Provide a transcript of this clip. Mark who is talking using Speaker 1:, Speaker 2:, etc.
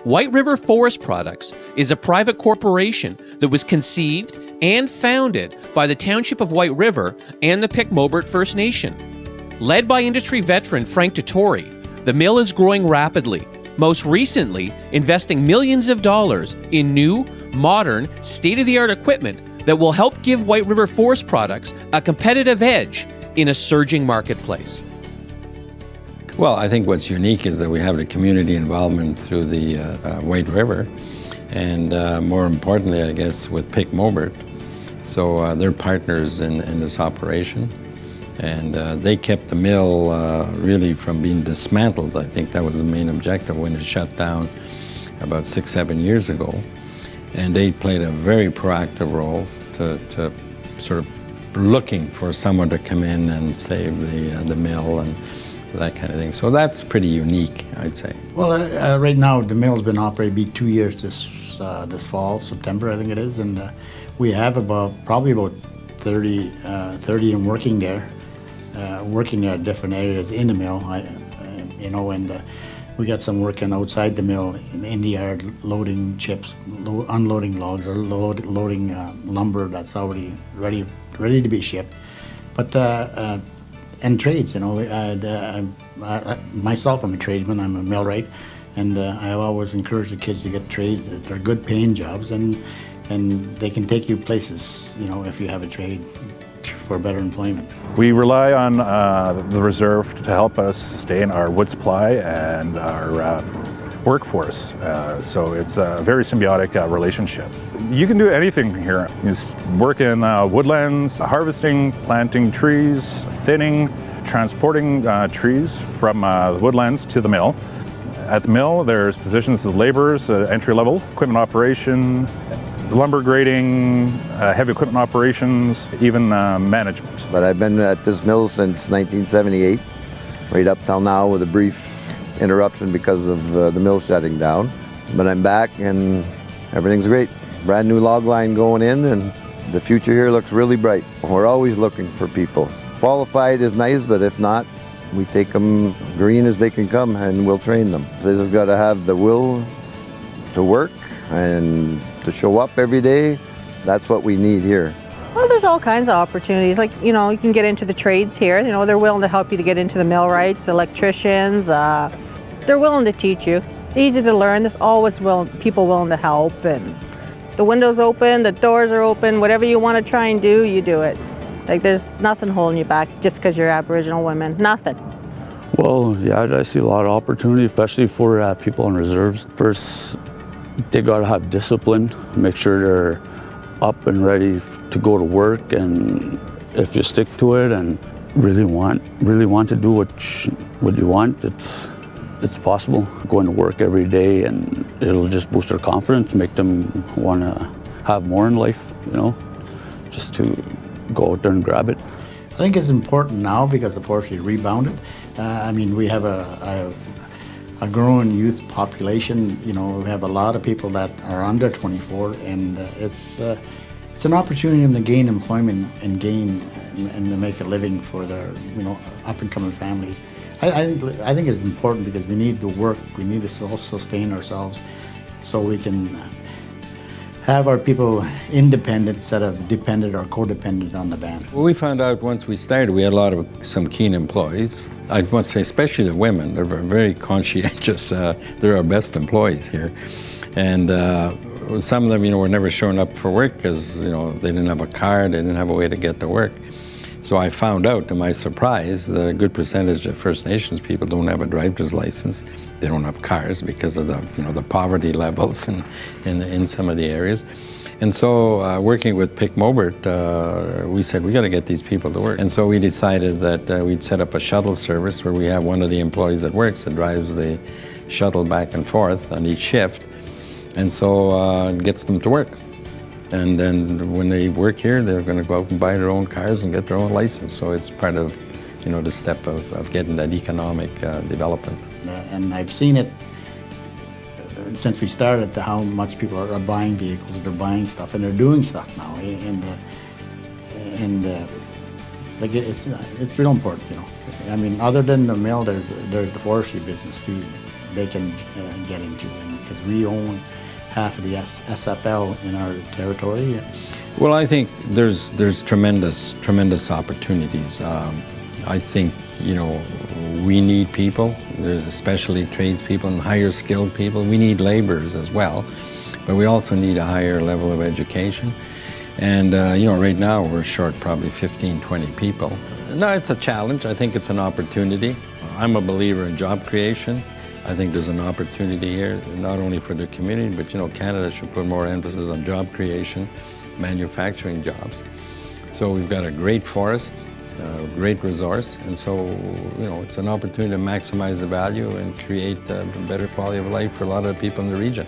Speaker 1: White River Forest Products is a private corporation that was conceived and founded by the Township of White River and the Pic-Mobert First Nation. Led by industry veteran Frank Dettori, the mill is growing rapidly, most recently investing millions of dollars in new, modern, state-of-the-art equipment that will help give White River Forest Products a competitive edge in a surging marketplace.
Speaker 2: Well, I think what's unique is that we have the community involvement through the White River, and more importantly, I guess, with Pic-Mobert. So they're partners in this operation, and they kept the mill really from being dismantled. I think that was the main objective when it shut down about 6-7 years ago. And they played a very proactive role to sort of looking for someone to come in and save the mill and that kind of thing. So that's pretty unique, I'd say.
Speaker 3: Well, right now the mill's been operating, be 2 years this fall, September I think it is, and we have probably about 30 working there at different areas in the mill. And we got some working outside the mill in the yard, loading chips, unloading logs, or loading lumber that's already ready to be shipped. But and trades, myself, I'm a tradesman, I'm a millwright, and I have always encouraged the kids to get trades. They're good paying jobs, and they can take you places, if you have a trade, for better employment.
Speaker 4: We rely on the reserve to help us sustain our wood supply and our workforce. So it's a very symbiotic relationship. You can do anything here. You work in woodlands, harvesting, planting trees, thinning, transporting trees from the woodlands to the mill. At the mill, there's positions as laborers, entry-level, equipment operation, lumber grading, heavy equipment operations, even management.
Speaker 5: But I've been at this mill since 1978, right up till now with a brief interruption because of the mill shutting down. But I'm back and everything's great. Brand new log line going in, and the future here looks really bright. We're always looking for people. Qualified is nice, but if not, we take them green as they can come and we'll train them. They just got to have the will to work and to show up every day. That's what we need here.
Speaker 6: Well, there's all kinds of opportunities. Like, you can get into the trades here. They're willing to help you to get into the millwrights, electricians. They're willing to teach you. It's easy to learn. There's always people willing to help. And the window's open, the doors are open. Whatever you want to try and do, you do it. Like, there's nothing holding you back just because you're Aboriginal women. Nothing.
Speaker 7: Well, yeah, I see a lot of opportunity, especially for people in reserves. First, they got to have discipline, make sure they're up and ready to go to work, and if you stick to it and really want to do what you want, it's possible. Going to work every day, and it'll just boost their confidence, make them want to have more in life, just to go out there and grab it.
Speaker 3: I think it's important now because the forestry rebounded. We have a growing youth population. We have a lot of people that are under 24, and it's an opportunity to gain employment and to make a living for their up and coming families. I think it's important because we need to work. We need to sustain ourselves so we can have our people independent instead of dependent or codependent on the band.
Speaker 2: Well, we found out once we started, we had some keen employees. I must say, especially the women, they're very conscientious. They're our best employees here. And some of them, were never showing up for work because, they didn't have a car, they didn't have a way to get to work. So I found out, to my surprise, that a good percentage of First Nations people don't have a driver's license. They don't have cars because of the poverty levels in some of the areas. And so working with Pic-Mobert, we said, we got to get these people to work. And so we decided that we'd set up a shuttle service where we have one of the employees that works that drives the shuttle back and forth on each shift. And so it gets them to work. And then when they work here, they're going to go out and buy their own cars and get their own license. So it's part of, the step of getting that economic development.
Speaker 3: And I've seen it since we started, how much people are buying vehicles, they're buying stuff, and they're doing stuff now. It's real important, Other than the mill, there's the forestry business too. they can get into, and because we own half of the SFL in our territory.
Speaker 2: Well, I think there's tremendous opportunities. I think, you know, we need people, there's especially tradespeople and higher skilled people. We need laborers as well, but we also need a higher level of education. And, you know, right now we're short probably 15, 20 people. No, it's a challenge. I think it's an opportunity. I'm a believer in job creation. I think there's an opportunity here, not only for the community, but, you know, Canada should put more emphasis on job creation, manufacturing jobs. So we've got a great forest, great resource, and so, you know, it's an opportunity to maximize the value and create a better quality of life for a lot of people in the region.